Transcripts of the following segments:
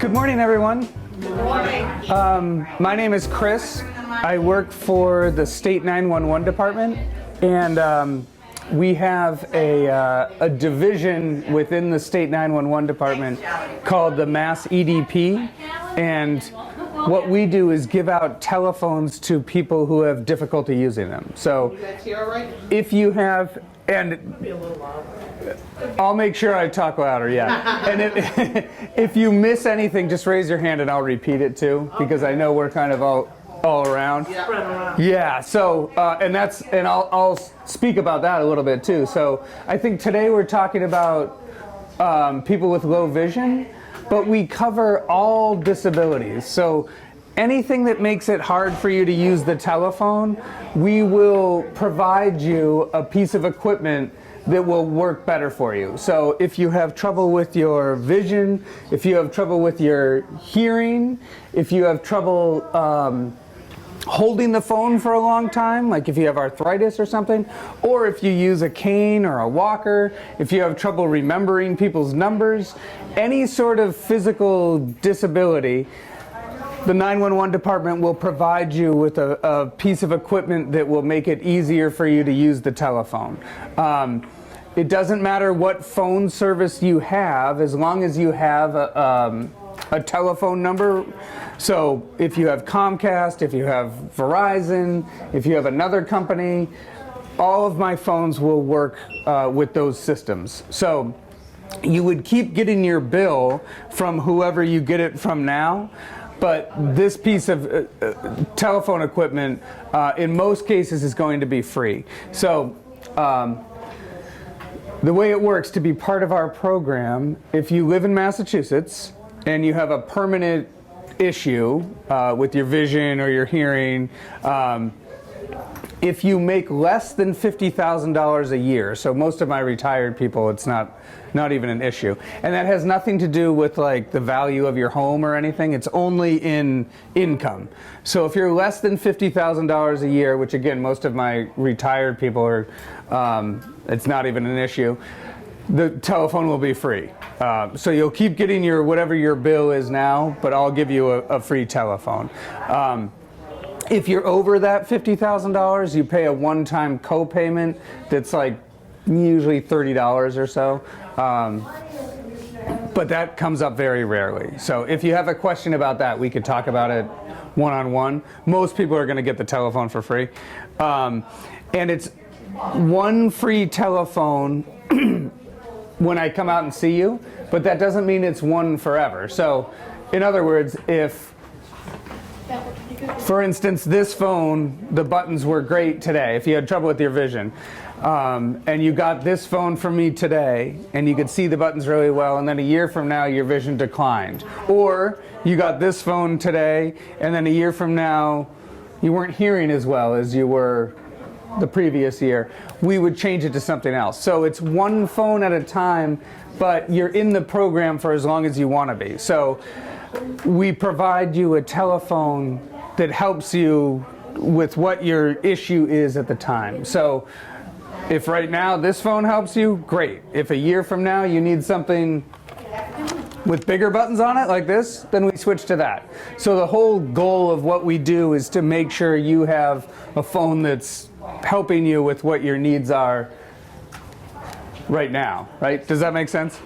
Good morning, everyone. Good morning. My name is Chris. I work for the State 911 Department, and we have a division within the State 911 Department called the Mass EDP, and what we do is give out telephones to people who have difficulty using them. So if you have, and I'll make sure I talk louder, yeah. And if you miss anything, just raise your hand and I'll repeat it too, because I know we're kind of all around. Yeah, so, and I'll speak about that a little bit too. So I think today we're talking about people with low vision, but we cover all disabilities. So anything that makes it hard for you to use the telephone, we will provide you a piece of equipment that will work better for you. So if you have trouble with your vision, if you have trouble with your hearing, if you have trouble holding the phone for a long time, like if you have arthritis or something, or if you use a cane or a walker, if you have trouble remembering people's numbers, any sort of physical disability, the 911 department will provide you with a piece of equipment that will make it easier for you to use the telephone. It doesn't matter what phone service you have, as long as you have a telephone number. So if you have Comcast, if you have Verizon, if you have another company, all of my phones will work with those systems. So you would keep getting your bill from whoever you get it from now, but this piece of telephone equipment, in most cases, is going to be free. So the way it works, to be part of our program, if you live in Massachusetts and you have a permanent issue with your vision or your hearing, if you make less than $50,000 a year, so most of my retired people, it's not even an issue. And that has nothing to do with like the value of your home or anything. It's only in income. So if you're less than $50,000 a year, which again, most of my retired people are, it's not even an issue, the telephone will be free. So you'll keep getting your whatever your bill is now, but I'll give you a free telephone. If you're over that $50,000, you pay a one-time co-payment that's like usually $30 or so. But that comes up very rarely. So if you have a question about that, we could talk about it one-on-one. Most people are going to get the telephone for free. And it's one free telephone when I come out and see you, but that doesn't mean it's one forever. So in other words, if, for instance, this phone, the buttons were great today, if you had trouble with your vision, and you got this phone from me today, and you could see the buttons really well, and then a year from now your vision declined. Or you got this phone today, and then a year from now you weren't hearing as well as you were the previous year, we would change it to something else. So it's one phone at a time, but you're in the program for as long as you want to be. So we provide you a telephone that helps you with what your issue is at the time. So if right now this phone helps you, great. If a year from now you need something with bigger buttons on it like this, then we switch to that. So the whole goal of what we do is to make sure you have a phone that's helping you with what your needs are right now, right? Does that make sense?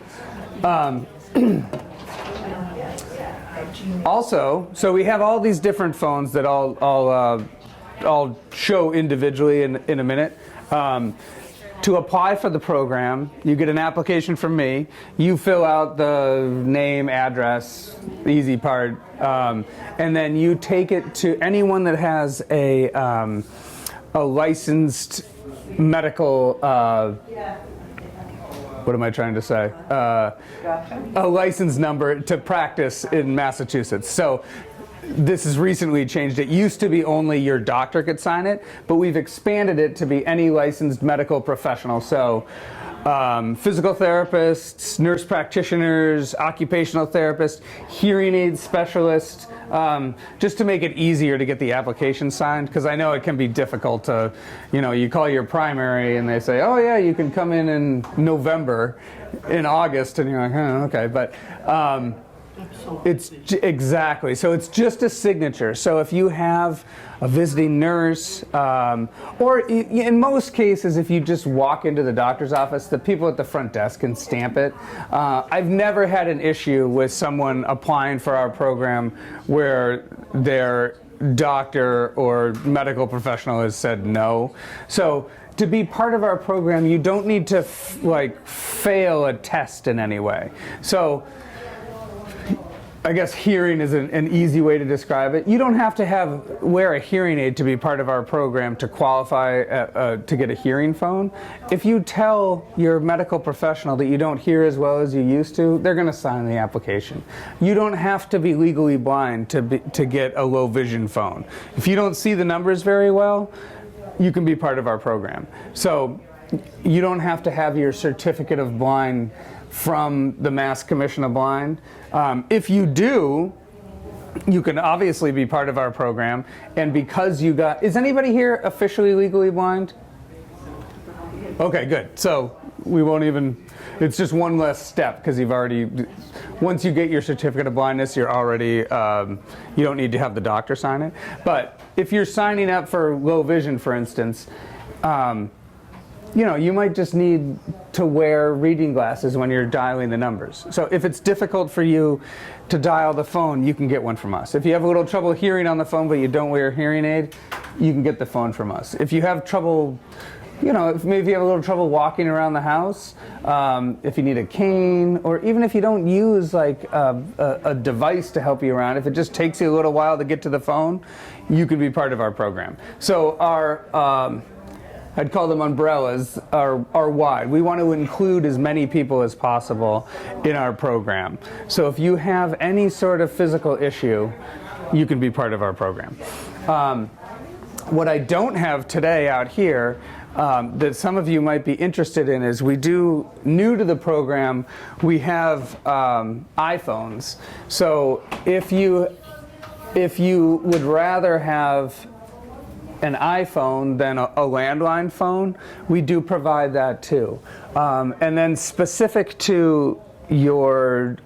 Also, so we have all these different phones that I'll show individually in a minute. To apply for the program, you get an application from me. You fill out the name, address, the easy part, and then you take it to anyone that has a licensed medical, what am I trying to say? A license number to practice in Massachusetts. So this has recently changed. It used to be only your doctor could sign it, but we've expanded it to be any licensed medical professional. So physical therapists, nurse practitioners, occupational therapists, hearing aid specialists, just to make it easier to get the application signed, because I know it can be difficult to, you call your primary and they say, oh yeah, you can come in November, in August, and you're like, oh, okay. But Exactly. So it's just a signature. So if you have a visiting nurse, or in most cases, if you just walk into the doctor's office, the people at the front desk can stamp it. I've never had an issue with someone applying for our program where their doctor or medical professional has said no. So to be part of our program, you don't need to fail a test in any way. So I guess hearing is an easy way to describe it. You don't have to wear a hearing aid to be part of our program to qualify to get a hearing phone. If you tell your medical professional that you don't hear as well as you used to, they're going to sign the application. You don't have to be legally blind to get a low vision phone. If you don't see the numbers very well, you can be part of our program. So you don't have to have your certificate of blind from the Mass Commission of Blind. If you do, you can obviously be part of our program. And because you is anybody here officially legally blind? Okay, good. So we won't even, it's just one less step because you've already, once you get your certificate of blindness, you're already, you don't need to have the doctor sign it. But if you're signing up for low vision, for instance, you might just need to wear reading glasses when you're dialing the numbers. So if it's difficult for you to dial the phone, you can get one from us. If you have a little trouble hearing on the phone but you don't wear a hearing aid, you can get the phone from us. If you have trouble, if maybe you have a little trouble walking around the house, if you need a cane, or even if you don't use a device to help you around, if it just takes you a little while to get to the phone, you can be part of our program. So our I'd call them umbrellas, are wide. We want to include as many people as possible in our program. So if you have any sort of physical issue, you can be part of our program. What I don't have today out here that some of you might be interested in is we do, new to the program, we have iPhones. So if you would rather have an iPhone than a landline phone, we do provide that too. And then specific to your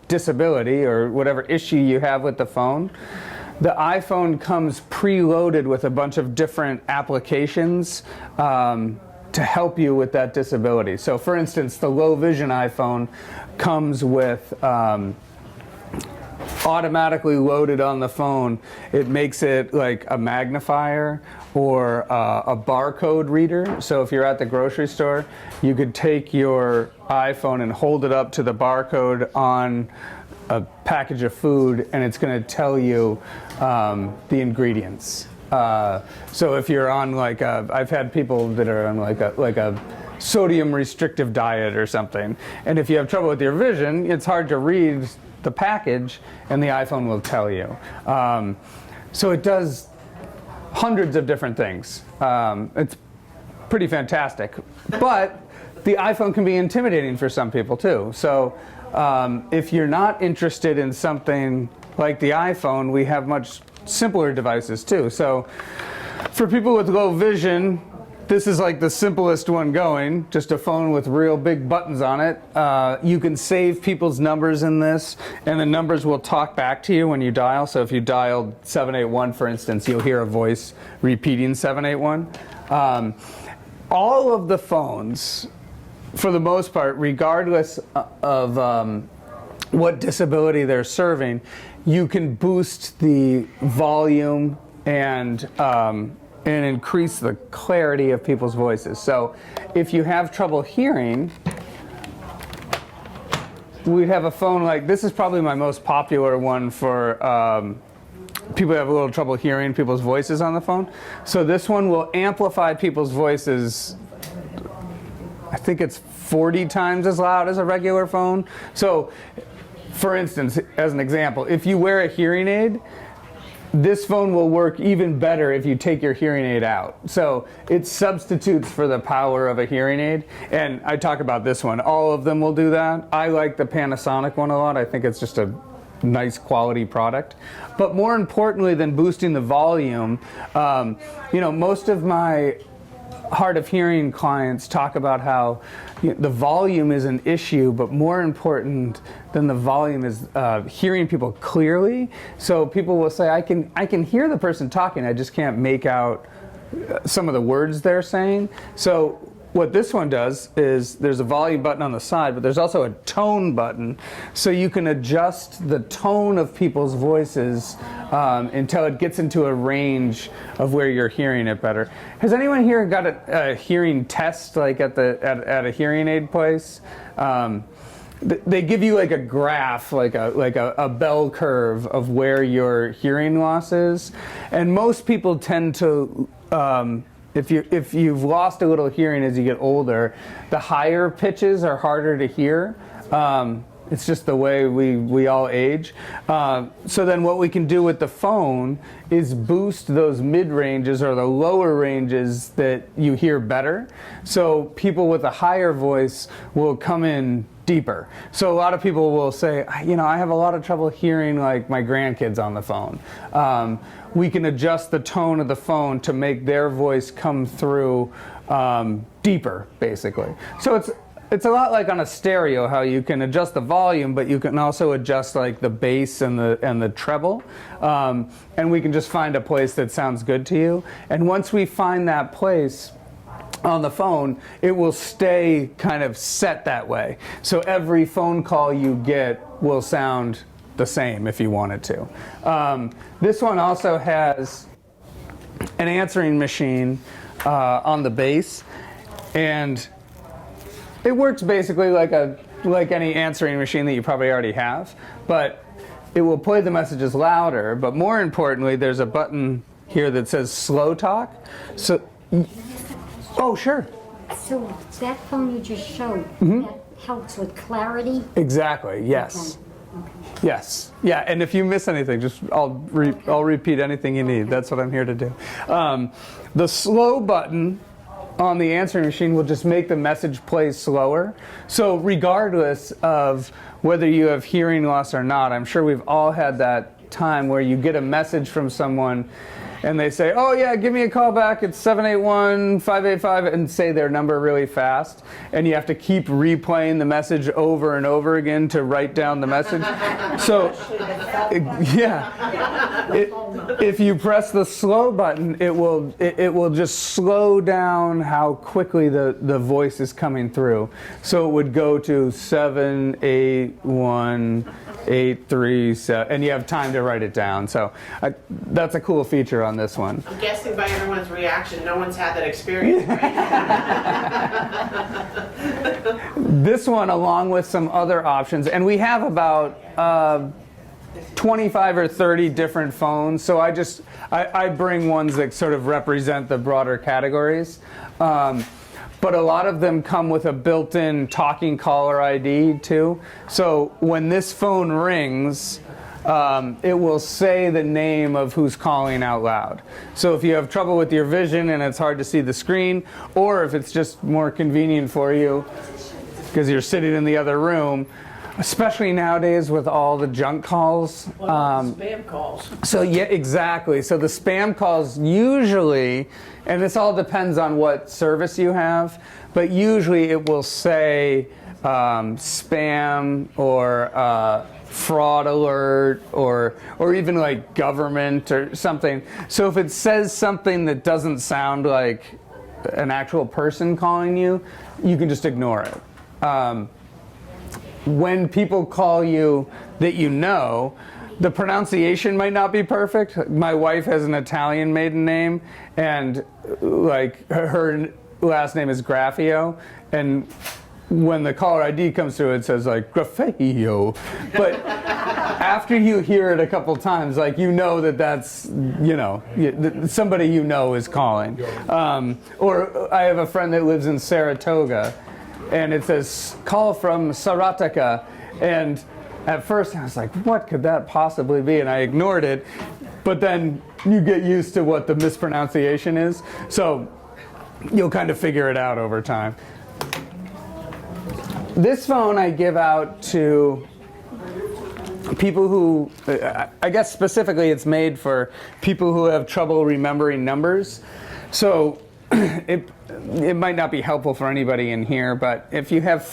disability or whatever issue you have with the phone, the iPhone comes preloaded with a bunch of different applications to help you with that disability. So for instance, the low vision iPhone comes with automatically loaded on the phone. It makes it like a magnifier or a barcode reader. So if you're at the grocery store, you could take your iPhone and hold it up to the barcode on a package of food, and it's going to tell you the ingredients. So if you're on I've had people that are on like a sodium restrictive diet or something, and if you have trouble with your vision, it's hard to read the package, and the iPhone will tell you. So it does hundreds of different things. It's pretty fantastic. But the iPhone can be intimidating for some people too. So if you're not interested in something like the iPhone, we have much simpler devices too. So for people with low vision, this is like the simplest one going, just a phone with real big buttons on it. You can save people's numbers in this, and the numbers will talk back to you when you dial. So if you dialed 781, for instance, you'll hear a voice repeating 781. All of the phones, for the most part, regardless of what disability they're serving, you can boost the volume and increase the clarity of people's voices. So if you have trouble hearing, we have a phone like this. Is probably my most popular one for people who have a little trouble hearing people's voices on the phone. So this one will amplify people's voices. I think it's 40 times as loud as a regular phone. So for instance, as an example, if you wear a hearing aid, this phone will work even better if you take your hearing aid out. So it substitutes for the power of a hearing aid. And I talk about this one. All of them will do that. I like the Panasonic one a lot. I think it's just a nice quality product. But more importantly than boosting the volume, most of my hard of hearing clients talk about how the volume is an issue, but more important than the volume is hearing people clearly. So people will say, I can hear the person talking, I just can't make out some of the words they're saying. So what this one does is there's a volume button on the side, but there's also a tone button, so you can adjust the tone of people's voices until it gets into a range of where you're hearing it better. Has anyone here got a hearing test, like at a hearing aid place? They give you like a graph, like a bell curve of where your hearing loss is, and most people tend to. If you've lost a little hearing as you get older, the higher pitches are harder to hear. It's just the way we all age. So then what we can do with the phone is boost those mid-ranges or the lower ranges that you hear better. So people with a higher voice will come in deeper. So a lot of people will say, I have a lot of trouble hearing like my grandkids on the phone. We can adjust the tone of the phone to make their voice come through deeper, basically. So it's a lot like on a stereo, how you can adjust the volume, but you can also adjust like the bass and the treble. And we can just find a place that sounds good to you. And once we find that place on the phone, it will stay kind of set that way. So every phone call you get will sound the same if you wanted to. This one also has an answering machine on the base, and it works basically like any answering machine that you probably already have, but it will play the messages louder. But more importantly, there's a button here that says slow talk. So, oh sure. So that phone you just showed, that helps with clarity? Exactly, yes. Okay. Yes, yeah, and if you miss anything, I'll repeat anything you need. That's what I'm here to do. The slow button on the answering machine will just make the message play slower. So regardless of whether you have hearing loss or not, I'm sure we've all had that time where you get a message from someone and they say, oh yeah, give me a call back, it's 781-585, and say their number really fast. And you have to keep replaying the message over and over again to write down the message. So, if you press the slow button, it will just slow down how quickly the voice is coming through. So it would go to 781-837, and you have time to write it down. So that's a cool feature on this one. I'm guessing by everyone's reaction, no one's had that experience, right? This one, along with some other options, and we have about 25 or 30 different phones, so I bring ones that sort of represent the broader categories. But a lot of them come with a built-in talking caller ID too. So when this phone rings, it will say the name of who's calling out loud. So if you have trouble with your vision and it's hard to see the screen, or if it's just more convenient for you because you're sitting in the other room, especially nowadays with all the junk calls. Spam calls. So yeah, exactly. So the spam calls usually, and this all depends on what service you have, but usually it will say spam or fraud alert or even like government or something. So if it says something that doesn't sound like an actual person calling you, you can just ignore it. When people call you that you know, the pronunciation might not be perfect. My wife has an Italian maiden name, and like her last name is Graffio, and when the caller ID comes through, it says like Graffio. But after you hear it a couple times, like you know that's somebody you know is calling. Or I have a friend that lives in Saratoga, and it says call from Sarataka, and at first I was like, what could that possibly be? And I ignored it, but then you get used to what the mispronunciation is, so you'll kind of figure it out over time. This phone I give out to people who, I guess specifically it's made for people who have trouble remembering numbers. So it might not be helpful for anybody in here, but if you have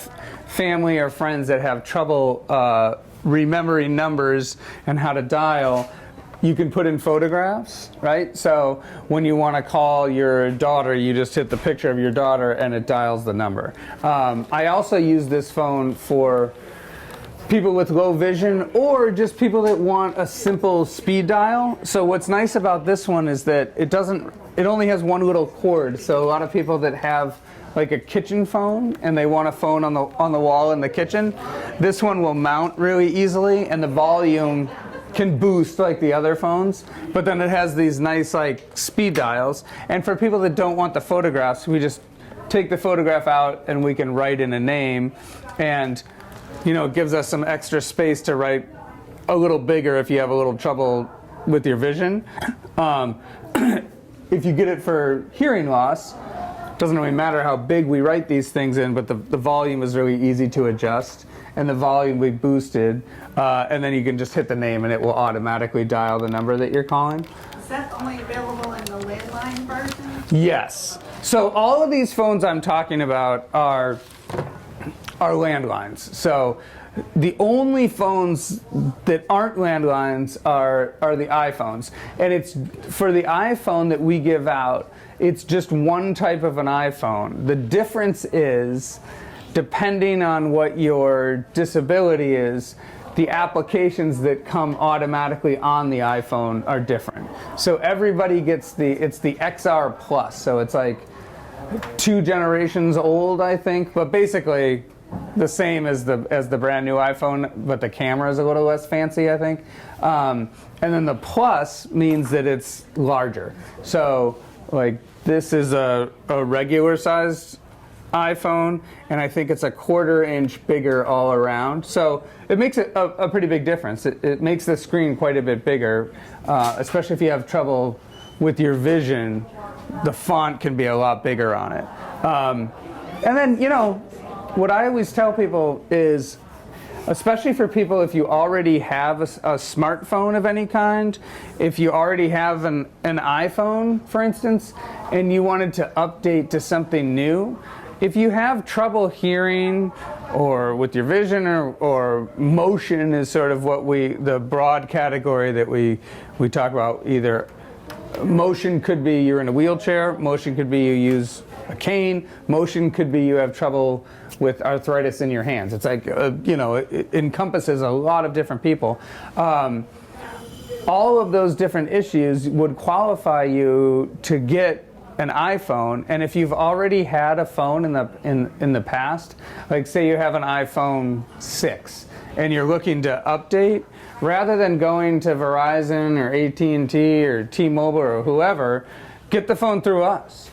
family or friends that have trouble remembering numbers and how to dial, you can put in photographs, right? So when you want to call your daughter, you just hit the picture of your daughter and it dials the number. I also use this phone for people with low vision or just people that want a simple speed dial. So what's nice about this one is that it only has one little cord. So a lot of people that have like a kitchen phone and they want a phone on the wall in the kitchen, this one will mount really easily and the volume can boost like the other phones, but then it has these nice like speed dials. And for people that don't want the photographs, we just take the photograph out and we can write in a name, and it gives us some extra space to write a little bigger if you have a little trouble with your vision. If you get it for hearing loss, doesn't really matter how big we write these things in, but the volume is really easy to adjust, and the volume we boosted, and then you can just hit the name and it will automatically dial the number that you're calling. Is that only available in the landline version? Yes. So all of these phones I'm talking about are landlines. So the only phones that aren't landlines are the iPhones. And it's for the iPhone that we give out, it's just one type of an iPhone. The difference is, depending on what your disability is, the applications that come automatically on the iPhone are different. So everybody gets it's the XR Plus. So it's like 2 generations old, I think, but basically the same as the brand new iPhone, but the camera is a little less fancy, I think. And then the Plus means that it's larger. So like this is a regular sized iPhone, and I think it's a 1/4 inch bigger all around. So it makes a pretty big difference. It makes the screen quite a bit bigger, especially if you have trouble with your vision. The font can be a lot bigger on it. And then, what I always tell people is, especially for people if you already have a smartphone of any kind, if you already have an iPhone, for instance, and you wanted to update to something new, if you have trouble hearing or with your vision or motion is sort of the broad category that we talk about. Either motion could be you're in a wheelchair, motion could be you use a cane, motion could be you have trouble with arthritis in your hands. It's like, it encompasses a lot of different people. All of those different issues would qualify you to get an iPhone, and if you've already had a phone in the past, like say you have an iPhone 6 and you're looking to update, rather than going to Verizon or AT&T or T-Mobile or whoever, get the phone through us.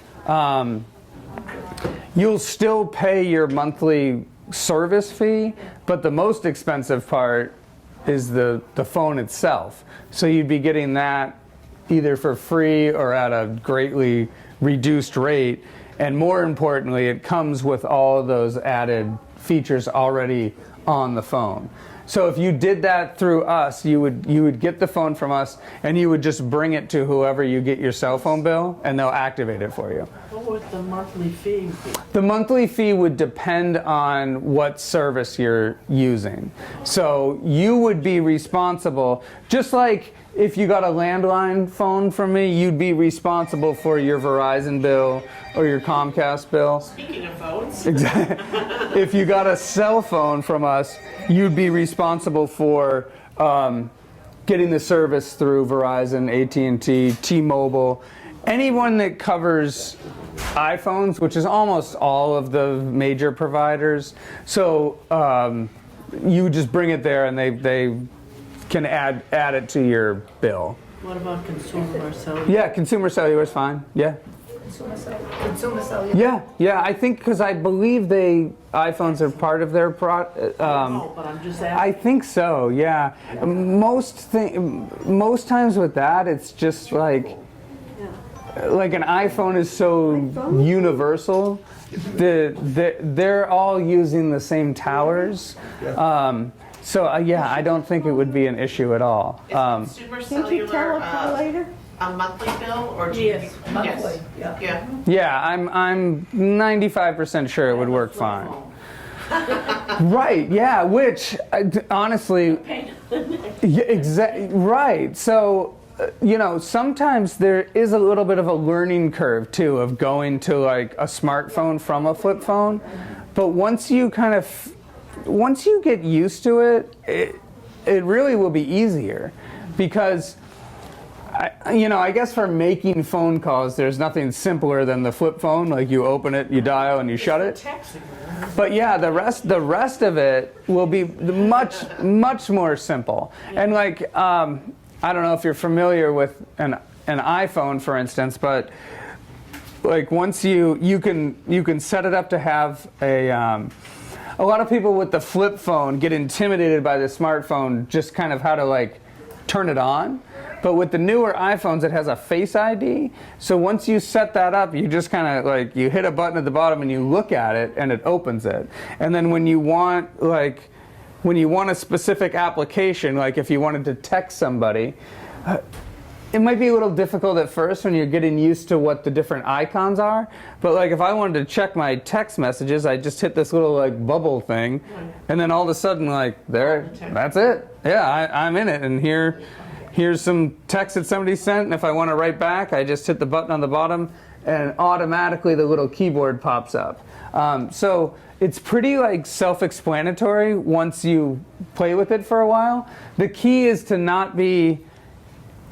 You'll still pay your monthly service fee, but the most expensive part is the phone itself. So you'd be getting that either for free or at a greatly reduced rate, and more importantly, it comes with all of those added features already on the phone. So if you did that through us, you would get the phone from us, and you would just bring it to whoever you get your cell phone bill, and they'll activate it for you. What would the monthly fee be? The monthly fee would depend on what service you're using. So you would be responsible, just like if you got a landline phone from me, you'd be responsible for your Verizon bill or your Comcast bill. Speaking of phones. Exactly. If you got a cell phone from us, you'd be responsible for getting the service through Verizon, AT&T, T-Mobile, anyone that covers iPhones, which is almost all of the major providers. So you would just bring it there, and they can add it to your bill. What about consumer cellular? Yeah, consumer cellular is fine. Yeah. Consumer cellular. Yeah. I think because I believe iPhones are part of their No, but I'm just asking. I think so. Yeah. Most times with that, it's just like an iPhone is so universal. They're all using the same towers. So I don't think it would be an issue at all. Is consumer Can't you tell cellular, us later? a monthly bill or do you? Yes, monthly, yeah. Yeah. Yeah, I'm 95% sure it would work fine. Right, yeah, which honestly, yeah, exactly, right. So, you know, sometimes there is a little bit of a learning curve too of going to like a smartphone from a flip phone. But once you get used to it, it really will be easier because I guess for making phone calls, there's nothing simpler than the flip phone. Like you open it, you dial, and you shut it. But yeah, the rest of it will be much more simple. And like, I don't know if you're familiar with an iPhone, for instance, but like once you can set it up to have a lot of people with the flip phone get intimidated by the smartphone, just kind of how to like turn it on. But with the newer iPhones, it has a Face ID. So once you set that up, you just kind of like, you hit a button at the bottom and you look at it and it opens it. And then when you want a specific application, like if you wanted to text somebody, it might be a little difficult at first when you're getting used to what the different icons are. But like if I wanted to check my text messages, I just hit this little like bubble thing, and then all of a sudden like that's it. Yeah, I'm in it, and here's some text that somebody sent, and if I want to write back, I just hit the button on the bottom, and automatically the little keyboard pops up. So it's pretty like self-explanatory once you play with it for a while. The key is to not be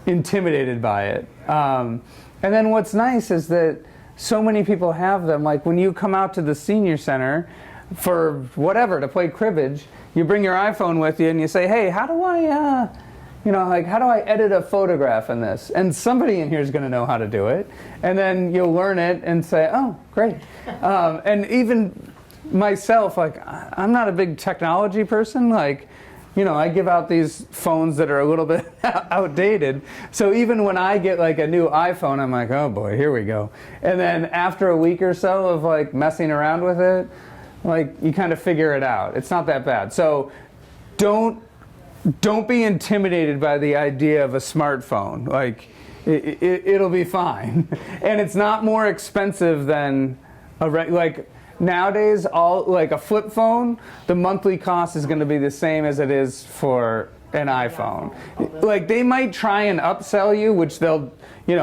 intimidated by it. And then what's nice is that so many people have them. Like when you come out to the senior center for whatever, to play cribbage, you bring your iPhone with you and you say, hey, how do I edit a photograph in this? And somebody in here is going to know how to do it. And then you'll learn it and say, oh, great. And even myself, like, I'm not a big technology person. Like, I give out these phones that are a little bit outdated. So even when I get like a new iPhone, I'm like, oh boy, here we go. And then after a week or so of like messing around with it, like you kind of figure it out. It's not that bad. So don't be intimidated by the idea of a smartphone. Like it'll be fine. And it's not more expensive than nowadays, like a flip phone, the monthly cost is going to be the same as it is for an iPhone. Like they might try and upsell you, which they'll,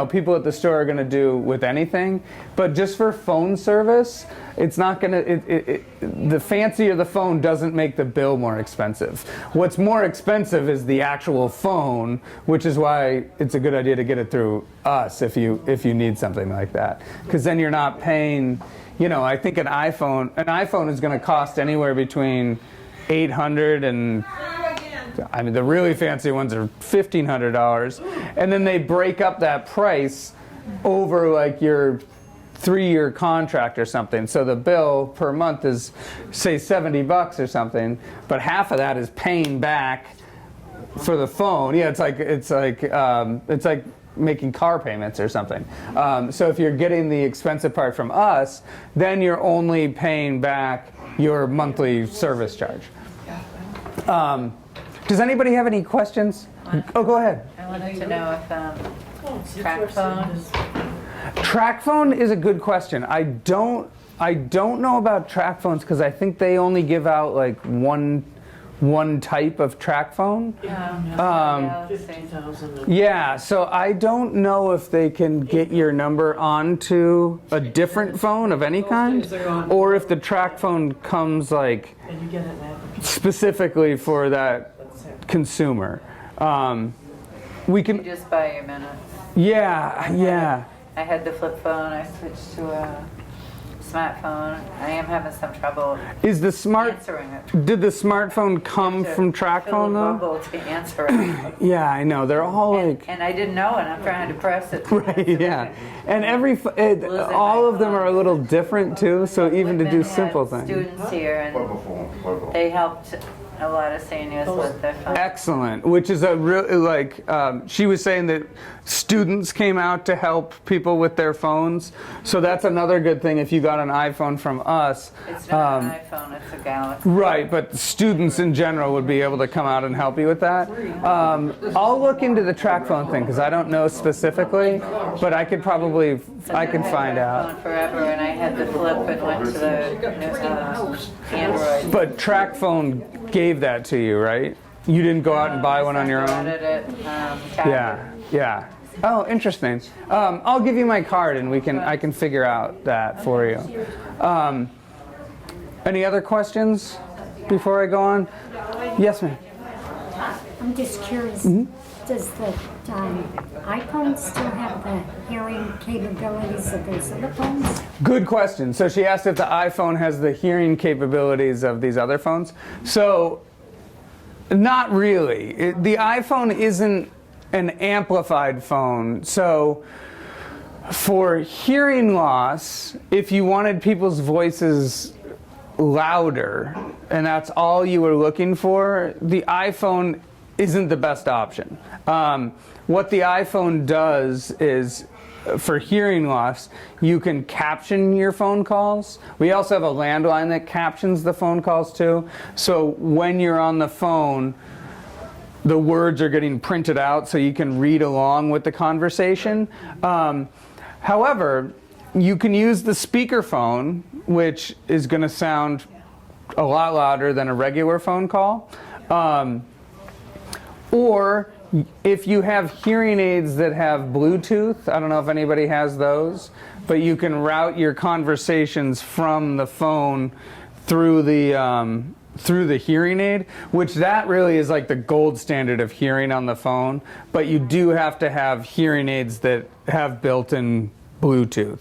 people at the store are going to do with anything. But just for phone service, it's not going to. The fancier the phone doesn't make the bill more expensive. What's more expensive is the actual phone, which is why it's a good idea to get it through us if you need something like that, because then you're not paying. I think an iPhone is going to cost anywhere between $800 and the really fancy ones are $1,500, and then they break up that price over like your 3-year contract or something. So the bill per month is say $70 or something, but half of that is paying back for the phone. Yeah, it's like making car payments or something. So if you're getting the expensive part from us, then you're only paying back your monthly service charge. Does anybody have any questions? Oh, go ahead. I wanted to know if track phone. Track phone is a good question. I don't know about track phones because I think they only give out like one type of track phone. Yeah, so I don't know if they can get your number onto a different phone of any kind, or if the track phone comes like specifically for that consumer. We can You just buy your minutes. Yeah. I had the flip phone. I switched to a smartphone. I am having some trouble answering it. Did the smartphone come from track phone though? Bubble to answer it. Yeah, I know. They're all like. And I didn't know, and I'm trying to press it. Right. Yeah. And all of them are a little different too. So even to do simple things. Students here, and they helped a lot of seniors with their phones. Excellent, which is a real, she was saying that students came out to help people with their phones. So that's another good thing if you got an iPhone from us. It's not an iPhone, it's a Galaxy. Right, but students in general would be able to come out and help you with that. I'll look into the track phone thing because I don't know specifically, but I could probably, I can find out. Phone forever, and I had the flip and went to the Android. But track phone gave that to you, right? You didn't go out and buy one on your own? Yeah. Oh, interesting. I'll give you my card and I can figure out that for you. Any other questions before I go on? Yes, ma'am. I'm just curious, does the iPhone still have the hearing capabilities of those other phones? Good question. So she asked if the iPhone has the hearing capabilities of these other phones. So, not really. The iPhone isn't an amplified phone. So, for hearing loss, if you wanted people's voices louder, and that's all you were looking for, the iPhone isn't the best option. What the iPhone does is, for hearing loss, you can caption your phone calls. We also have a landline that captions the phone calls too. So when you're on the phone, the words are getting printed out so you can read along with the conversation. However, you can use the speakerphone, which is going to sound a lot louder than a regular phone call. Or if you have hearing aids that have Bluetooth, I don't know if anybody has those, but you can route your conversations from the phone through the hearing aid, which that really is like the gold standard of hearing on the phone. But you do have to have hearing aids that have built-in Bluetooth.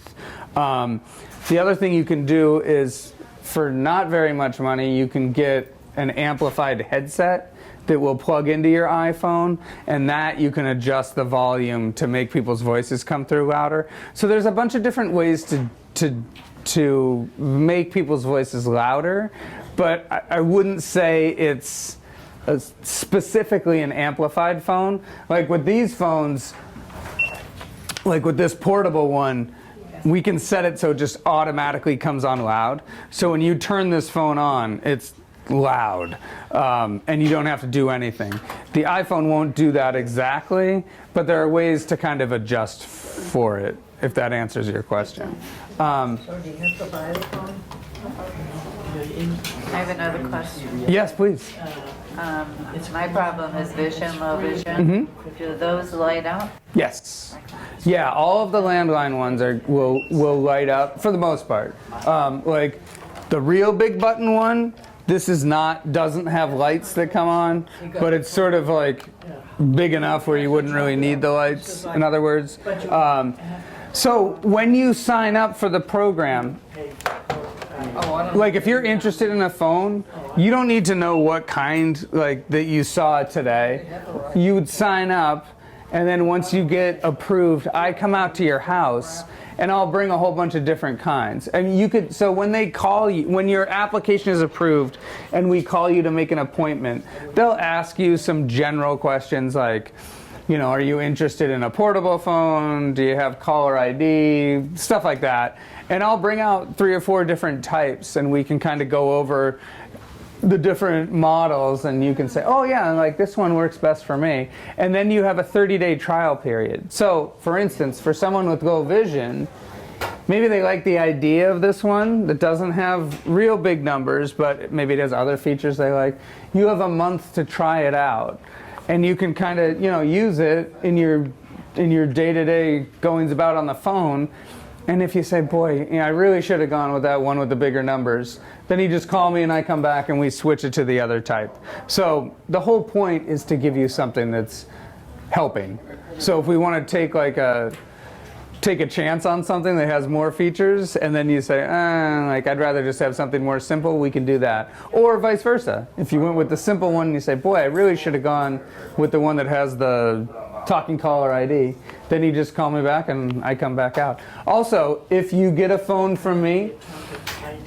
The other thing you can do is, for not very much money, you can get an amplified headset that will plug into your iPhone, and that you can adjust the volume to make people's voices come through louder. So there's a bunch of different ways to make people's voices louder, but I wouldn't say it's specifically an amplified phone. Like with these phones, like with this portable one, we can set it so it just automatically comes on loud. So when you turn this phone on, it's loud, and you don't have to do anything. The iPhone won't do that exactly, but there are ways to kind of adjust for it, if that answers your question. So do you have to buy the phone? I have another question. Yes, please. My problem is vision, low vision. Do those light up? Yes. Yeah, all of the landline ones will light up for the most part. Like the real big button one, this doesn't have lights that come on, but it's sort of like big enough where you wouldn't really need the lights, in other words. So when you sign up for the program, like if you're interested in a phone, you don't need to know what kind like that you saw today. You would sign up, and then once you get approved, I come out to your house and I'll bring a whole bunch of different kinds. And you could, so when they call you, when your application is approved and we call you to make an appointment, they'll ask you some general questions like, you know, are you interested in a portable phone? Do you have caller ID? Stuff like that. And I'll bring out 3 or 4 different types, and we can kind of go over the different models, and you can say, oh yeah, like this one works best for me. And then you have a 30-day trial period. So for instance, for someone with low vision, maybe they like the idea of this one that doesn't have real big numbers, but maybe it has other features they like. You have a month to try it out, and you can kind of, you know, use it in your day-to-day goings about on the phone. And if you say, boy, you know, I really should have gone with that one with the bigger numbers, then you just call me and I come back and we switch it to the other type. So the whole point is to give you something that's helping. So if we want to take a chance on something that has more features, and then you say, like I'd rather just have something more simple, we can do that. Or vice versa. If you went with the simple one and you say, boy, I really should have gone with the one that has the talking caller ID, then you just call me back and I come back out. Also, if you get a phone from me,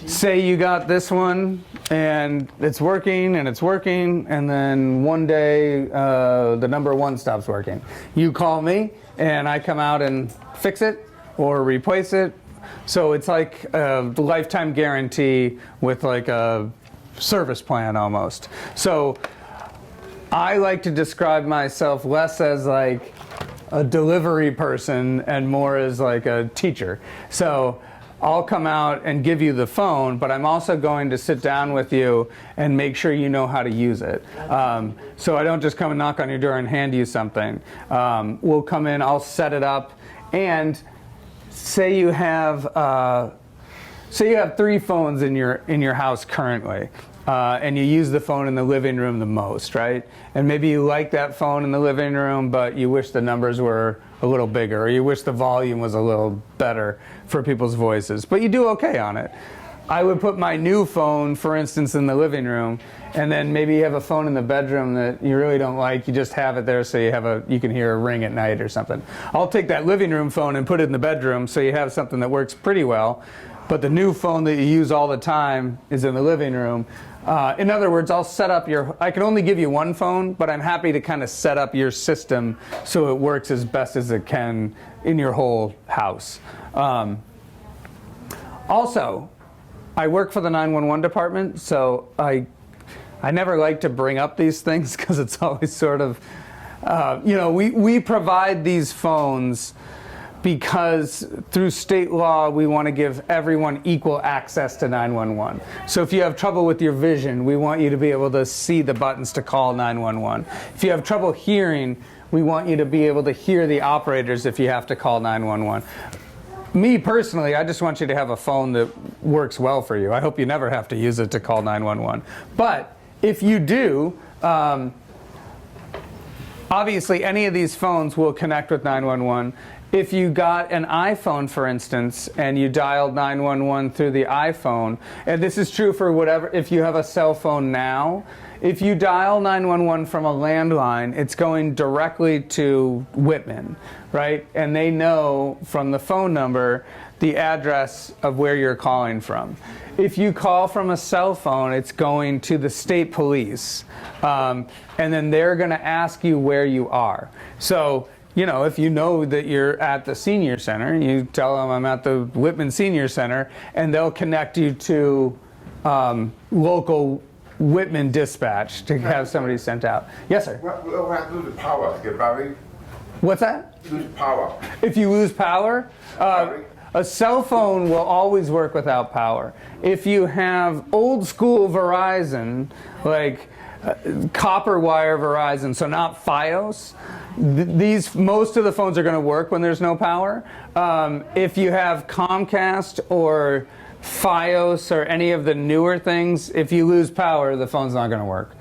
say you got this one and it's working and it's working, and then one day the number one stops working. You call me and I come out and fix it or replace it. So it's like a lifetime guarantee with like a service plan almost. So I like to describe myself less as like a delivery person and more as like a teacher. So I'll come out and give you the phone, but I'm also going to sit down with you and make sure you know how to use it. So I don't just come and knock on your door and hand you something. We'll come in, I'll set it up, and say you have 3 phones in your house currently. And you use the phone in the living room the most, right? And maybe you like that phone in the living room, but you wish the numbers were a little bigger, or you wish the volume was a little better for people's voices, but you do okay on it. I would put my new phone, for instance, in the living room, and then maybe you have a phone in the bedroom that you really don't like. You just have it there so you can hear a ring at night or something. I'll take that living room phone and put it in the bedroom so you have something that works pretty well, but the new phone that you use all the time is in the living room. In other words, I'll set up I can only give you one phone, but I'm happy to kind of set up your system so it works as best as it can in your whole house. Also, I work for the 911 department, so I never like to bring up these things because it's always sort of, we provide these phones because through state law, we want to give everyone equal access to 911. So if you have trouble with your vision, we want you to be able to see the buttons to call 911. If you have trouble hearing, we want you to be able to hear the operators if you have to call 911. Me personally, I just want you to have a phone that works well for you. I hope you never have to use it to call 911. But if you do, obviously any of these phones will connect with 911. If you got an iPhone, for instance, and you dialed 911 through the iPhone, and this is true for whatever, if you have a cell phone now, if you dial 911 from a landline, it's going directly to Whitman, right? And they know from the phone number the address of where you're calling from. If you call from a cell phone, it's going to the state police, and then they're going to ask you where you are. So, if you know that you're at the senior center, you tell them I'm at the Whitman Senior Center, and they'll connect you to local Whitman dispatch to have somebody sent out. Yes, sir? What happens to the power? Get battery? What's that? Lose power. If you lose power, a cell phone will always work without power. If you have old school Verizon, like copper wire Verizon, so not Fios, most of the phones are going to work when there's no power. If you have Comcast or Fios or any of the newer things, if you lose power, the phone's not going to work.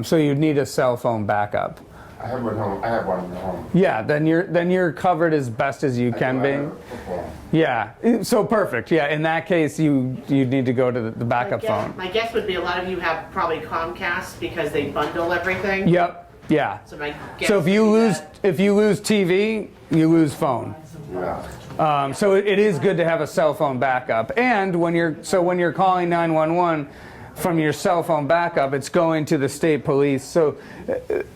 So you need a cell phone backup. I have one home. I have one at home. Yeah, then you're covered as best as you can be. Yeah, so perfect. Yeah, in that case, you need to go to the backup phone. My guess would be a lot of you have probably Comcast because they bundle everything. Yep. Yeah. So my guess So if you would be lose TV, you lose phone. Yeah. So it is good to have a cell phone backup. And when you're calling 911 from your cell phone backup, it's going to the state police. So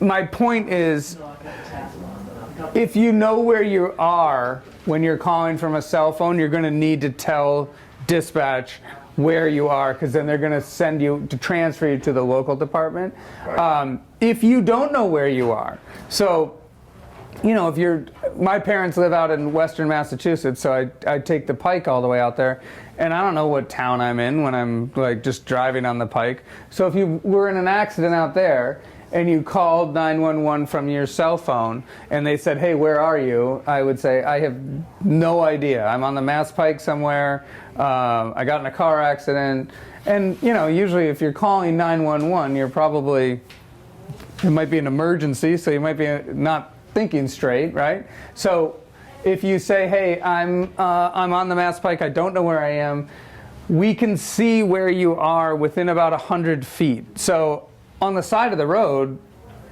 my point is, if you know where you are when you're calling from a cell phone, you're going to need to tell dispatch where you are, because then they're going to transfer you to the local department. Right. If you don't know where you are, so my parents live out in western Massachusetts, so I take the Pike all the way out there, and I don't know what town I'm in when I'm like just driving on the Pike. So if you were in an accident out there and you called 911 from your cell phone and they said, "Hey, where are you?" I would say, "I have no idea. I'm on the Mass Pike somewhere. I got in a car accident." And usually if you're calling 911, it might be an emergency, so you might be not thinking straight, right? So if you say, "Hey, I'm on the Mass Pike, I don't know where I am," we can see where you are within about 100 feet. So on the side of the road,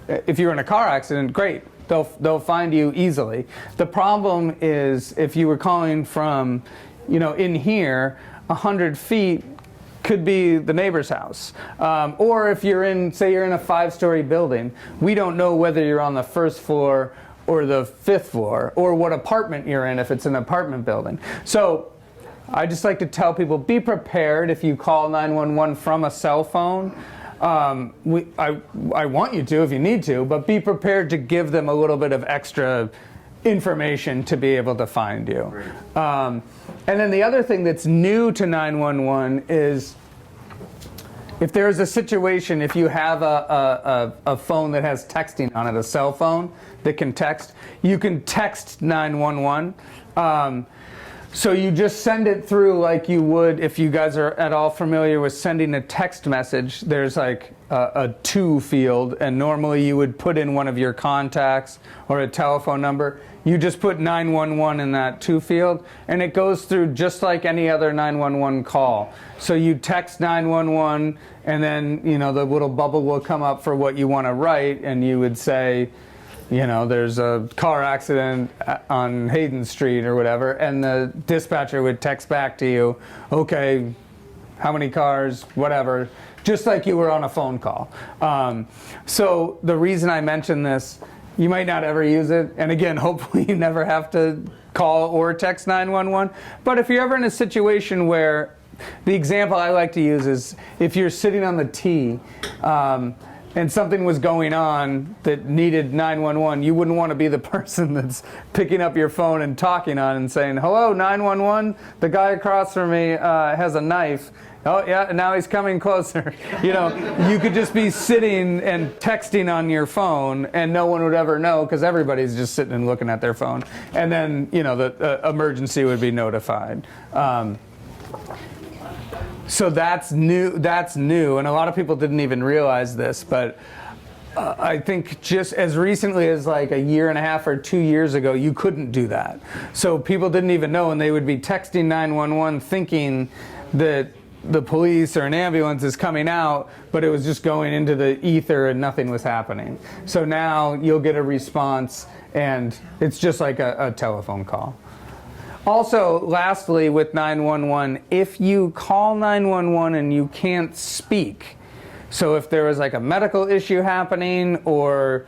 if you're in a car accident, great, they'll find you easily. The problem is if you were calling from in here 100 feet, could be the neighbor's house. Or if you're in, say you're in a 5-story building, we don't know whether you're on the first floor or the 5th floor, or what apartment you're in if it's an apartment building. So I just like to tell people, be prepared if you call 911 from a cell phone. I want you to if you need to, but be prepared to give them a little bit of extra information to be able to find you. And then the other thing that's new to 911 is if there's a situation, if you have a phone that has texting on it, a cell phone that can text, you can text 911. So you just send it through like you would if you guys are at all familiar with sending a text message. There's like a to field, and normally you would put in one of your contacts or a telephone number. You just put 911 in that to field, and it goes through just like any other 911 call. So you text 911, and then the little bubble will come up for what you want to write, and you would say, there's a car accident on Hayden Street or whatever, and the dispatcher would text back to you, okay, how many cars, whatever, just like you were on a phone call. So the reason I mention this, you might not ever use it, and again, hopefully you never have to call or text 911, but if you're ever in a situation where, the example I like to use is if you're sitting on the T, and something was going on that needed 911, you wouldn't want to be the person that's picking up your phone and talking on and saying, hello, 911, the guy across from me has a knife. Oh, yeah, and now he's coming closer. You could just be sitting and texting on your phone, and no one would ever know because everybody's just sitting and looking at their phone. And then, the emergency would be notified. So that's new, and a lot of people didn't even realize this, but I think just as recently as like a year and a half or 2 years ago, you couldn't do that. So people didn't even know, and they would be texting 911 thinking that the police or an ambulance is coming out, but it was just going into the ether and nothing was happening. So now you'll get a response, and it's just like a telephone call. Also, lastly, with 911, if you call 911 and you can't speak, so if there was like a medical issue happening, or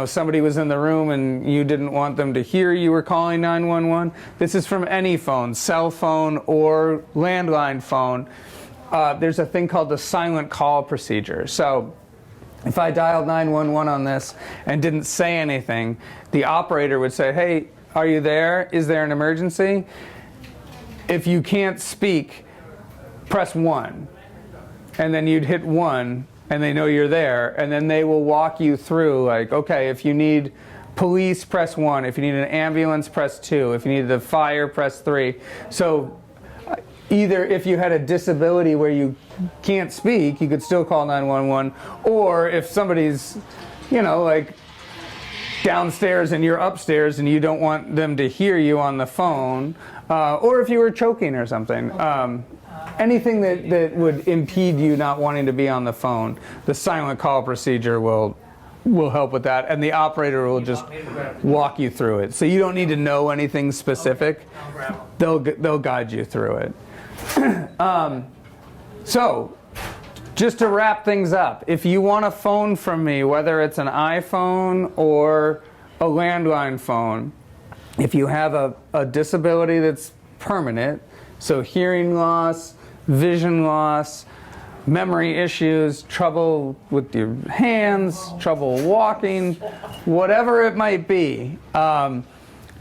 somebody was in the room and you didn't want them to hear you were calling 911, this is from any phone, cell phone or landline phone, there's a thing called the silent call procedure. So if I dialed 911 on this and didn't say anything, the operator would say, hey, are you there? Is there an emergency? If you can't speak, press 1. And then you'd hit 1, and they know you're there. And then they will walk you through, like, okay, if you need police, press 1. If you need an ambulance, press 2. If you need the fire, press 3. So either if you had a disability where you can't speak, you could still call 911. Or if somebody's, like, downstairs and you're upstairs and you don't want them to hear you on the phone, or if you were choking or something, anything that would impede you not wanting to be on the phone, the silent call procedure will help with that, and the operator will just walk you through it. So you don't need to know anything specific. They'll guide you through it. So just to wrap things up, if you want a phone from me, whether it's an iPhone or a landline phone, if you have a disability that's permanent, so hearing loss, vision loss, memory issues, trouble with your hands, trouble walking, whatever it might be,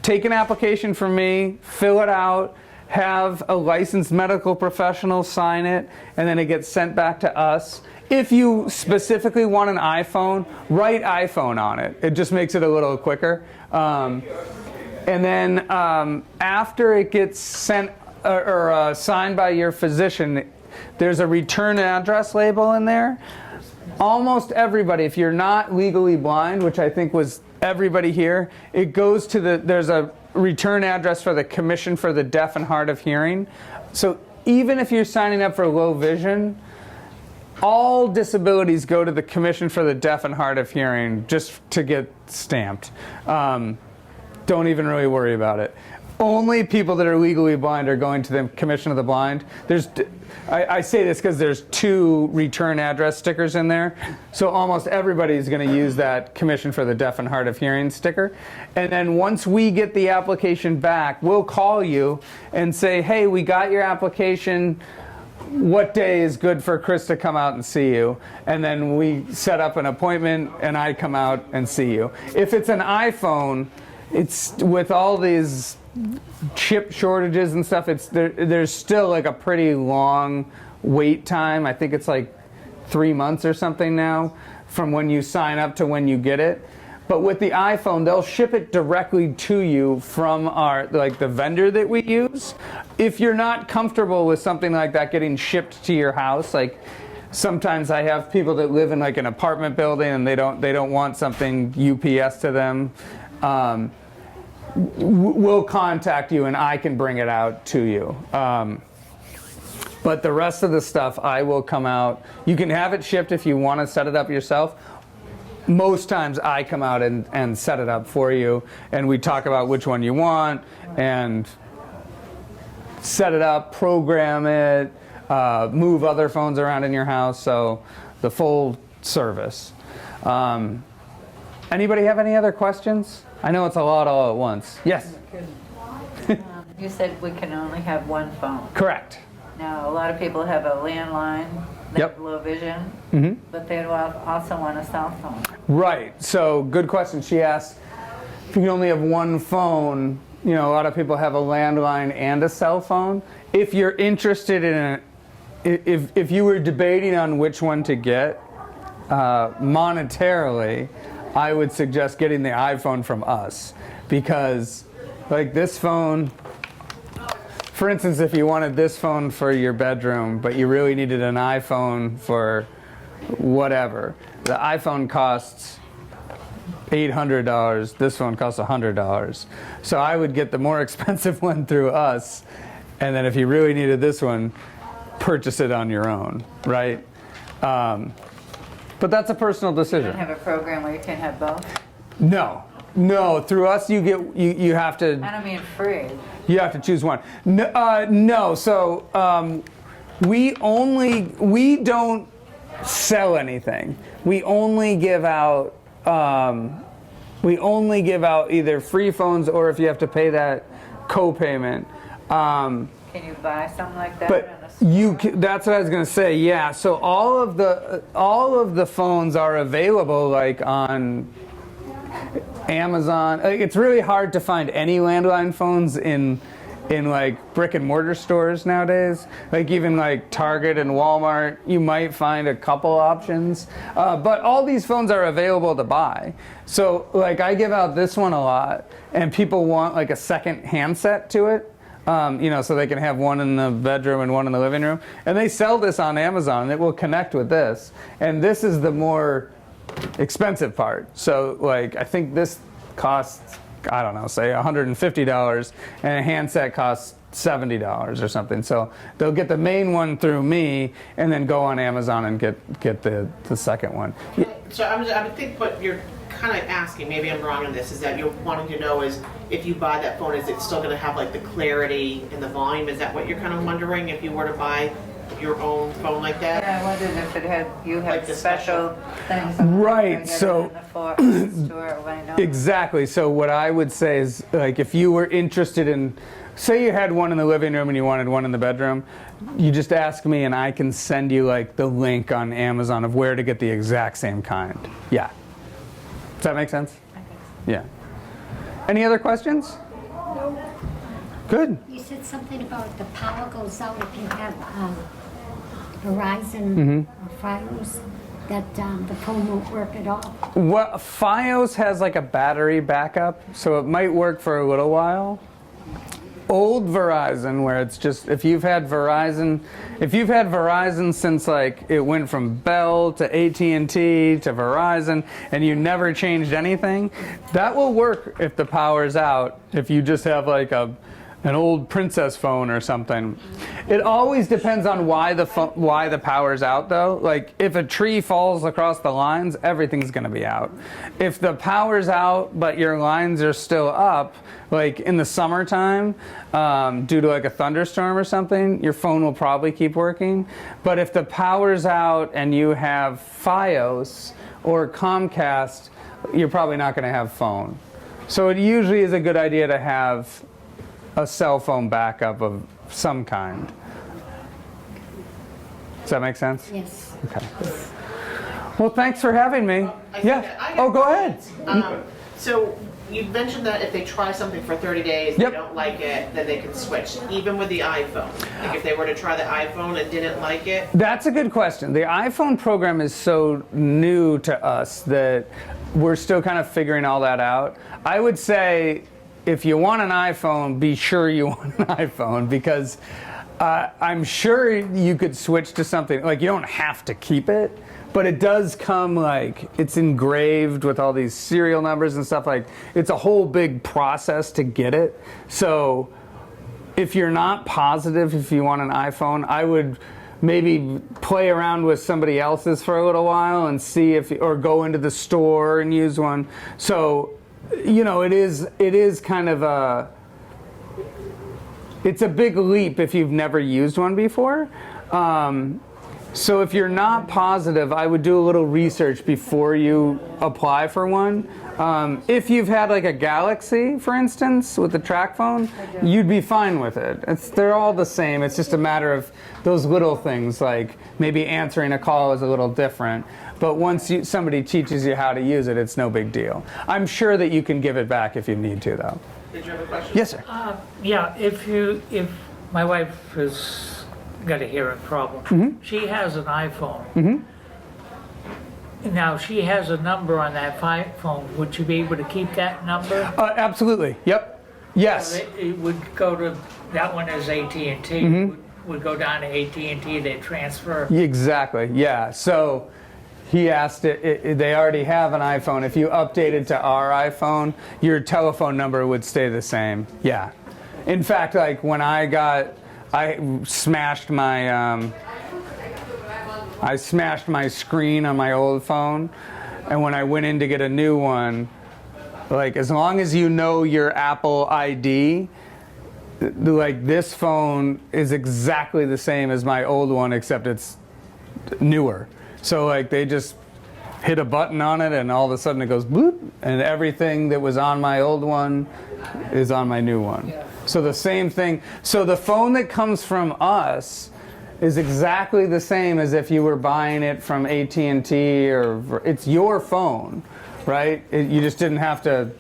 take an application from me, fill it out, have a licensed medical professional sign it, and then it gets sent back to us. If you specifically want an iPhone, write iPhone on it. It just makes it a little quicker. And then after it gets sent or signed by your physician, there's a return address label in there. Almost everybody, if you're not legally blind, which I think was everybody here, it goes to there's a return address for the Commission for the Deaf and Hard of Hearing. So even if you're signing up for low vision, all disabilities go to the Commission for the Deaf and Hard of Hearing just to get stamped. Don't even really worry about it. only people that are legally blind are going to the Commission of the Blind. I say this because there's 2 return address stickers in there. So almost everybody is going to use that Commission for the Deaf and Hard of Hearing sticker. And then once we get the application back, we'll call you and say, hey, we got your application. What day is good for Chris to come out and see you? And then we set up an appointment and I come out and see you. If it's an iPhone, it's with all these chip shortages and stuff, there's still like a pretty long wait time. I think it's like 3 months or something now from when you sign up to when you get it. But with the iPhone, they'll ship it directly to you from the vendor that we use. If you're not comfortable with something like that getting shipped to your house, like sometimes I have people that live in like an apartment building and they don't want something UPS to them. We'll contact you and I can bring it out to you. But the rest of the stuff, I will come out. You can have it shipped if you want to set it up yourself. Most times I come out and set it up for you, and we talk about which one you want and set it up, program it, move other phones around in your house, so the full service. Anybody have any other questions? I know it's a lot all at once. Yes? You said we can only have one phone. Correct. Now, a lot of people have a landline, they Yep. have low vision, Mm-hmm. but they also want a cell phone. Right. So good question. She asked if you can only have one phone. You know, a lot of people have a landline and a cell phone. If you're interested in if you were debating on which one to get monetarily, I would suggest getting the iPhone from us, because like this phone, for instance, if you wanted this phone for your bedroom, but you really needed an iPhone for whatever, the iPhone costs $800. This phone costs $100. So I would get the more expensive one through us, and then if you really needed this one, purchase it on your own, right? But that's a personal You decision. don't have a program where you can have both? No. Through us, you have to. I don't mean free. You have to choose one. No. So we don't sell anything. We only give out either free phones or if you have to pay that co-payment. Can you buy something like that? But that's what I was going to say. Yeah. So all of the phones are available like on Amazon. It's really hard to find any landline phones in like brick and mortar stores nowadays. Like even like Target and Walmart, you might find a couple options. But all these phones are available to buy. So like I give out this one a lot, and people want like a second handset to it. So they can have one in the bedroom and one in the living room. And they sell this on Amazon, and it will connect with this. And this is the more expensive part. So like I think this costs, I don't know, say $150, and a handset costs $70 or something. So they'll get the main one through me and then go on Amazon and get the second one. So I would think what you're kind of asking, maybe I'm wrong on this, is that you're wanting to know is if you buy that phone, is it still going to have like the clarity and the volume? Is that what you're kind of wondering if you were to buy your own phone like that? Yeah, I wondered if it had Like the special things. Right, so Store, exactly. So what I would say is, like, if you were interested in, say you had one in the living room and you wanted one in the bedroom, you just ask me and I can send you like the link on Amazon of where to get the exact same kind. Yeah. Does that make sense? Yeah. Any other questions? No. Good. You said something about the power goes out if you have Verizon or Fios, that the phone won't work at all. Well, Fios has like a battery backup, so it might work for a little while. Old Verizon, where it's just, if you've had Verizon since like it went from Bell to AT&T to Verizon, and you never changed anything, that will work if the power's out. If you just have like an old Princess phone or something. It always depends on why the power's out, though. Like, if a tree falls across the lines, everything's going to be out. If the power's out, but your lines are still up, like in the summertime, due to like a thunderstorm or something, your phone will probably keep working. But if the power's out and you have Fios or Comcast, you're probably not going to have phone. So it usually is a good idea to have a cell phone backup of some kind. Does that make sense? Yes. Okay. Well, thanks for having me. Yeah. Oh, go ahead. So you mentioned that if they try something for 30 days, Yep. they don't like it, then they can switch, even with the iPhone. Like if they were to try the iPhone and didn't like it. That's a good question. The iPhone program is so new to us that we're still kind of figuring all that out. I would say if you want an iPhone, be sure you want an iPhone, because I'm sure you could switch to something. Like, you don't have to keep it, but it does come, like, it's engraved with all these serial numbers and stuff. Like, it's a whole big process to get it. So if you're not positive if you want an iPhone, I would maybe play around with somebody else's for a little while and see if, or go into the store and use one. So, you know, it is kind of it's a big leap if you've never used one before. So if you're not positive, I would do a little research before you apply for one. If you've had like a Galaxy, for instance, with the track phone, you'd be fine with it. They're all the same. It's just a matter of those little things, like maybe answering a call is a little different. But once somebody teaches you how to use it, it's no big deal. I'm sure that you can give it back if you need to, though. Did you have a question? Yes, sir. Yeah, if my wife has got a hearing problem, she has an iPhone. Now, she has a number on that phone. Would you be able to keep that number? Absolutely. Yep. Yes. It would go to, that one is AT&T. Would go down to AT&T, they transfer. Exactly. Yeah. So he asked it, they already have an iPhone. If you updated to our iPhone, your telephone number would stay the same. Yeah. In fact, like when I smashed my screen on my old phone, and when I went in to get a new one, like, as long as you know your Apple ID, like, this phone is exactly the same as my old one, except it's newer. So like, they just hit a button on it and all of a sudden it goes bloop, and everything that was on my old one is on my new one. So the same thing. So the phone that comes from us is exactly the same as if you were buying it from AT&T, or it's your phone, right? You just didn't have to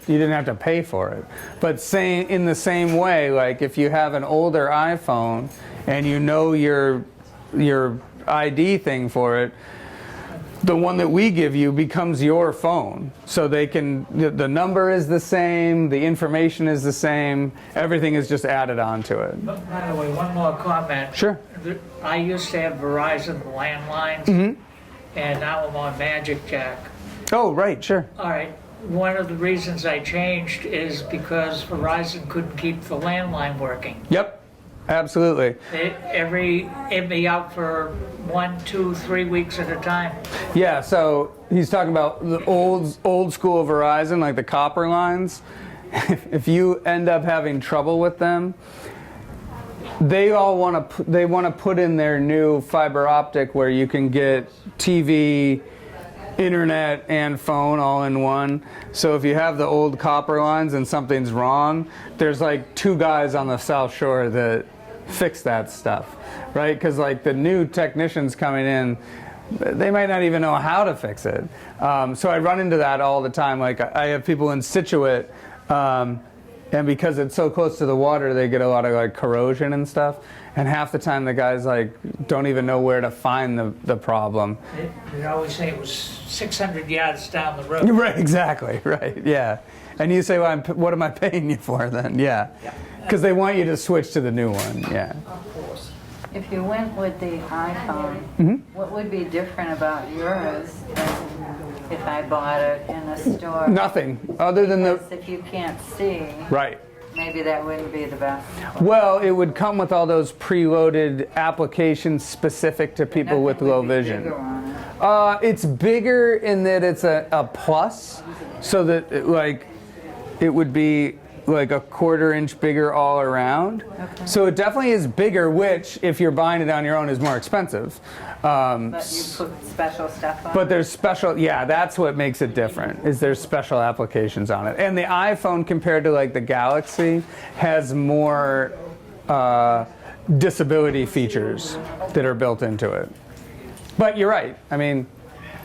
pay for it. But in the same way, like if you have an older iPhone and you know your ID thing for it, the one that we give you becomes your phone. So the number is the same, the information is the same, everything is just added onto it. By the way, one more comment. Sure. I used to have Verizon landlines, and now I'm on Magic Jack. Oh, right, sure. All right. One of the reasons I changed is because Verizon couldn't keep the landline working. Yep, absolutely. It'd be out for 1, 2, 3 weeks at a time. Yeah, so he's talking about the old school Verizon, like the copper lines. If you end up having trouble with them, they want to put in their new fiber optic where you can get TV, internet, and phone all in one. So if you have the old copper lines and something's wrong, there's like 2 guys on the South Shore that fix that stuff, right? Because like the new technicians coming in, they might not even know how to fix it. So I run into that all the time. Like I have people in Situate, and because it's so close to the water, they get a lot of like corrosion and stuff. And half the time the guys like don't even know where to find the problem. They always say it was 600 yards down the road. Right, exactly, right, yeah. And you say, well, what am I paying you for then? Yeah, because they want you to switch to the new one, yeah. Of course. If you went with the iPhone, what would be different about yours than if I bought it in a store? Nothing, other than Because if you can't see, right. maybe that wouldn't be the best. Well, it would come with all those preloaded applications specific to people with Nothing would low be vision. bigger on it. It's bigger in that it's a plus, so that it would be like a 1/4 inch bigger all around. Okay. So it definitely is bigger, which if you're buying it on your own is more expensive. But you put special stuff on But it? there's special, yeah, that's what makes it different, is there's special applications on it. And the iPhone compared to like the Galaxy has more disability features that are built into it. But you're right, I mean,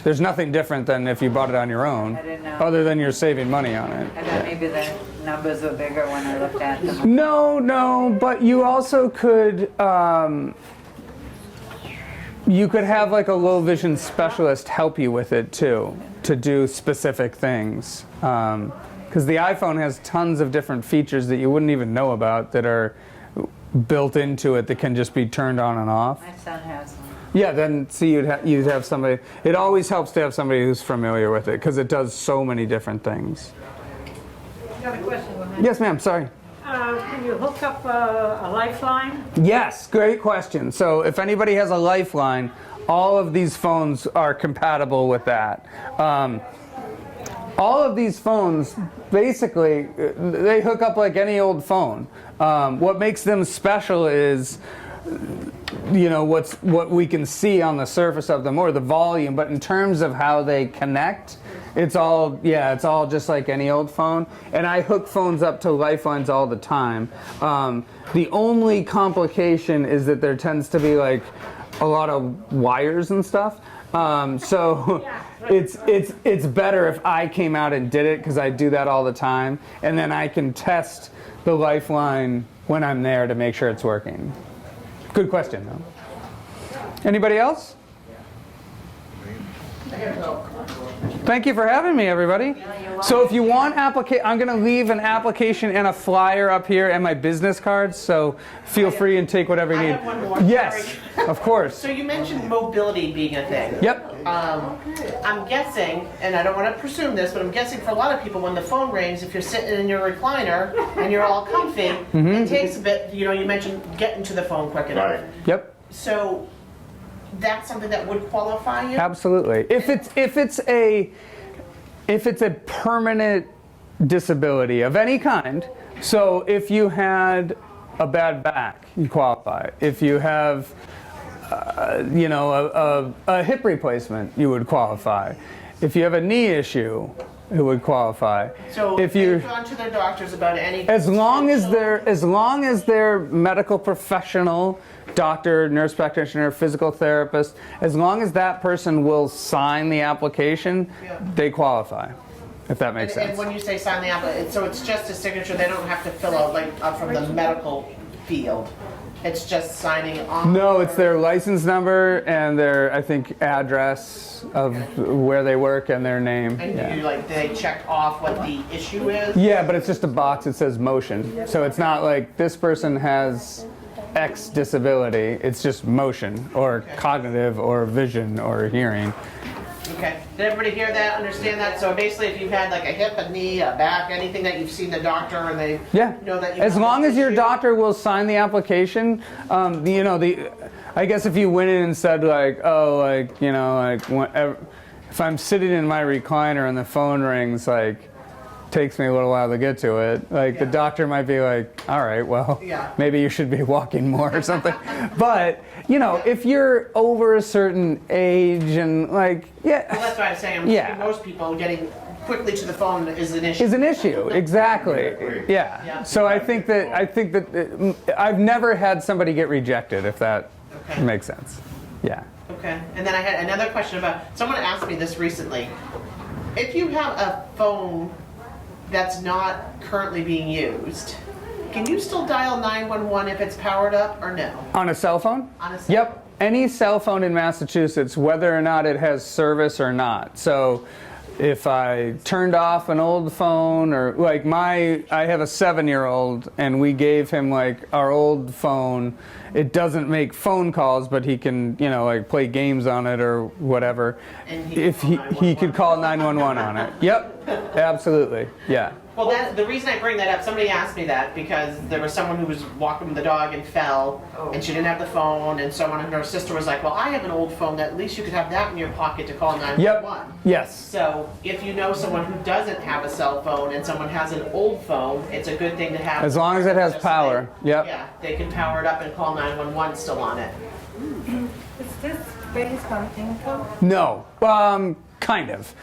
there's nothing different than if you bought it on your own, I didn't know. other than you're saving money on it. I thought maybe the numbers were bigger when I looked at them. No, but you also could, you could have like a low vision specialist help you with it too, to do specific things. Because the iPhone has tons of different features that you wouldn't even know about that are built into it that can just be turned on and off. My son has one. Yeah, then see, you'd have somebody. It always helps to have somebody who's familiar with it because it does so many different things. I got a question. Yes, ma'am. Sorry. Can you hook up a lifeline? Yes, great question. So if anybody has a Lifeline, all of these phones are compatible with that. All of these phones, basically, they hook up like any old phone. What makes them special is, you know, what we can see on the surface of them, or the volume. But in terms of how they connect, it's all just like any old phone. And I hook phones up to Lifelines all the time. The only complication is that there tends to be like a lot of wires and stuff. So it's better if I came out and did it, because I do that all the time, and then I can test the Lifeline when I'm there to make sure it's working. Good question, though. Anybody else? Thank you for having me, everybody. So if you want I'm going to leave an application and a flyer up here and my business cards, so feel free and take whatever you need. I have one more. Yes, of course. So you mentioned mobility being a thing. Yep. I'm guessing, and I don't want to presume this, but I'm guessing for a lot of people, when the phone rings, if you're sitting in your recliner and you're all comfy, it takes a bit, you know, you mentioned getting to the phone quick enough. Right. Yep. So that's something that would qualify you? Absolutely. If it's a permanent disability of any kind, so if you had a bad back, you qualify. If you have, a hip replacement, you would qualify. If you have a knee issue, it would qualify. So if they've gone to their doctors about any. as long as they're medical professional, doctor, nurse practitioner, physical therapist, as long as that person will sign the application, they qualify, if that makes sense. And when you say sign the application, so it's just a signature, they don't have to fill out like from the medical field. It's just signing on? No, it's their license number and their, I think, address of where they work and their name. And Yeah. do they check off what the issue is? Yeah, but it's just a box that says motion. So it's not like this person has X disability. It's just motion, or cognitive, or vision, or hearing. Okay. Did everybody hear that, understand that? So basically, if you've had like a hip, a knee, a back, anything that you've seen the doctor and they know that you as have long this as your issue- doctor will sign the application, I guess if you went in and said if I'm sitting in my recliner and the phone rings, takes me a little while to get to it. The doctor might be like, all right, well, maybe you should be walking more or something. But, if you're over a certain age and Well, that's why I'm saying, most people getting quickly to the phone is an issue. is an issue, exactly. Yeah. So I think that I've never had somebody get rejected, if that makes sense. Yeah. Okay. And then I had another question about, someone asked me this recently. If you have a phone that's not currently being used, can you still dial 911 if it's powered up or no? On a cell phone? On a cell Yep. Any cell phone in Massachusetts, whether or not it has service or not. So if I turned off an old phone, or I have a 7-year-old and we gave him our old phone. It doesn't make phone calls, but he can, play games on it or whatever. And If he could call 911 on it. Yep, absolutely, yeah. Well, the reason I bring that up, somebody asked me that because there was someone who was walking the dog and fell, and she didn't have the phone, and someone, and her sister was like, well, I have an old phone, that at least you could have that in your pocket to call 911. Yep. Yes. So if you know someone who doesn't have a cell phone and someone has an old phone, it's a good thing to have. As long as it has just so power. they- Yep. Yeah, they can power it up and call 911 still on it. Is this based on income? No, kind of.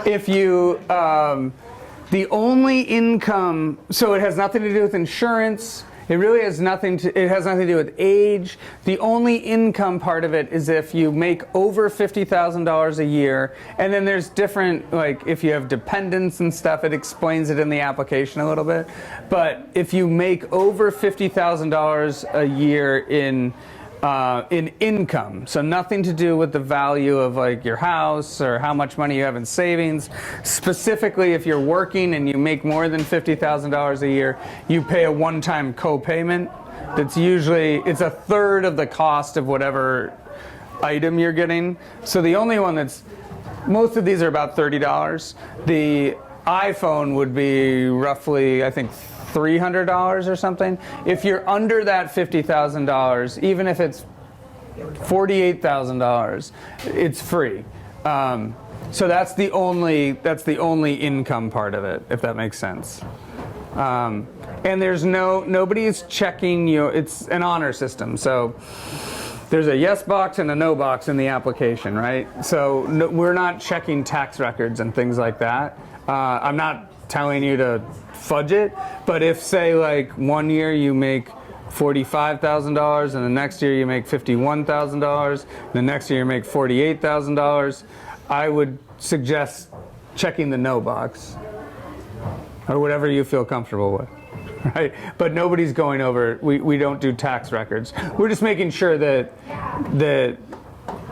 If you, the only income, so it has nothing to do with insurance. It really has nothing to, it has nothing to do with age. The only income part of it is if you make over $50,000 a year, and then there's different, like if you have dependents and stuff, it explains it in the application a little bit. But if you make over $50,000 a year in income, so nothing to do with the value of like your house or how much money you have in savings. Specifically, if you're working and you make more than $50,000 a year, you pay a one-time co-payment. That's usually, it's a third of the cost of whatever item you're getting. So the only one that's, most of these are about $30. The iPhone would be roughly, I think, $300 or something. If you're under that $50,000, even if it's $48,000, it's free. So that's the only income part of it, if that makes sense. And there's nobody's checking you. It's an honor system, so there's a yes box and a no box in the application, right? So no, we're not checking tax records and things like that. I'm not telling you to fudge it, but if say like one year you make $45,000 and the next year you make $51,000, the next year you make $48,000, I would suggest checking the no box or whatever you feel comfortable with, right? But nobody's going over, we don't do tax records. We're just making sure that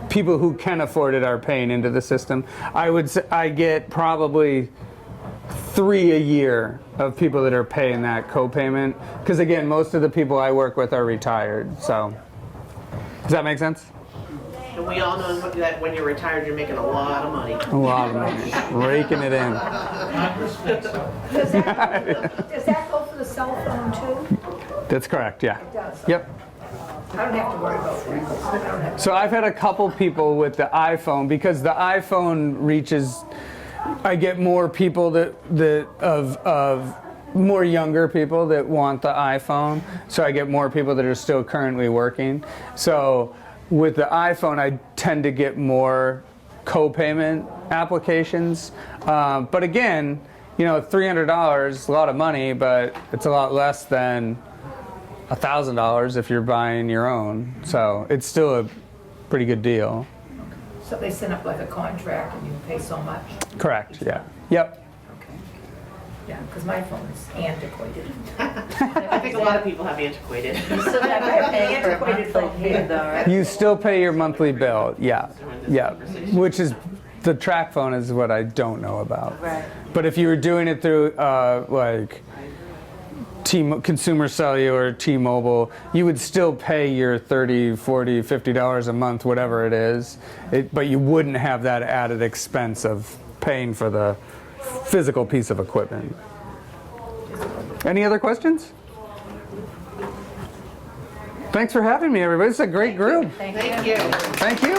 people who can afford it are paying into the system. I get probably 3 a year of people that are paying that co-payment, because again, most of the people I work with are retired. So does that make sense? And we all know that when you're retired, you're making a lot of money. A lot of money, raking it in. Does that go for the cell phone too? That's correct, yeah. It does. Yep. I don't have to worry about wrinkles. I don't have So I've had a couple people with the iPhone, because the iPhone reaches, I get more people of more younger people that want the iPhone. So I get more people that are still currently working. So with the iPhone, I tend to get more co-payment applications. But again, you know, $300 is a lot of money, but it's a lot less than $1,000 if you're buying your own. So it's still a pretty good deal. So they send up like a contract and you pay so much? Correct, yeah. Yep. Okay. Yeah, because my phone is antiquated. I think a lot of people have antiquated. You still have to pay for a monthly fee though, right? You still pay your monthly bill, yeah. Yeah. Which is, the track phone is what I don't know about. Right. But if you were doing it through like Consumer Cellular, T-Mobile, you would still pay your $30, $40, $50 a month, whatever it is, but you wouldn't have that added expense of paying for the physical piece of equipment. Any other questions? Thanks for having me, everybody. It's a great group. Thank you. Thank you.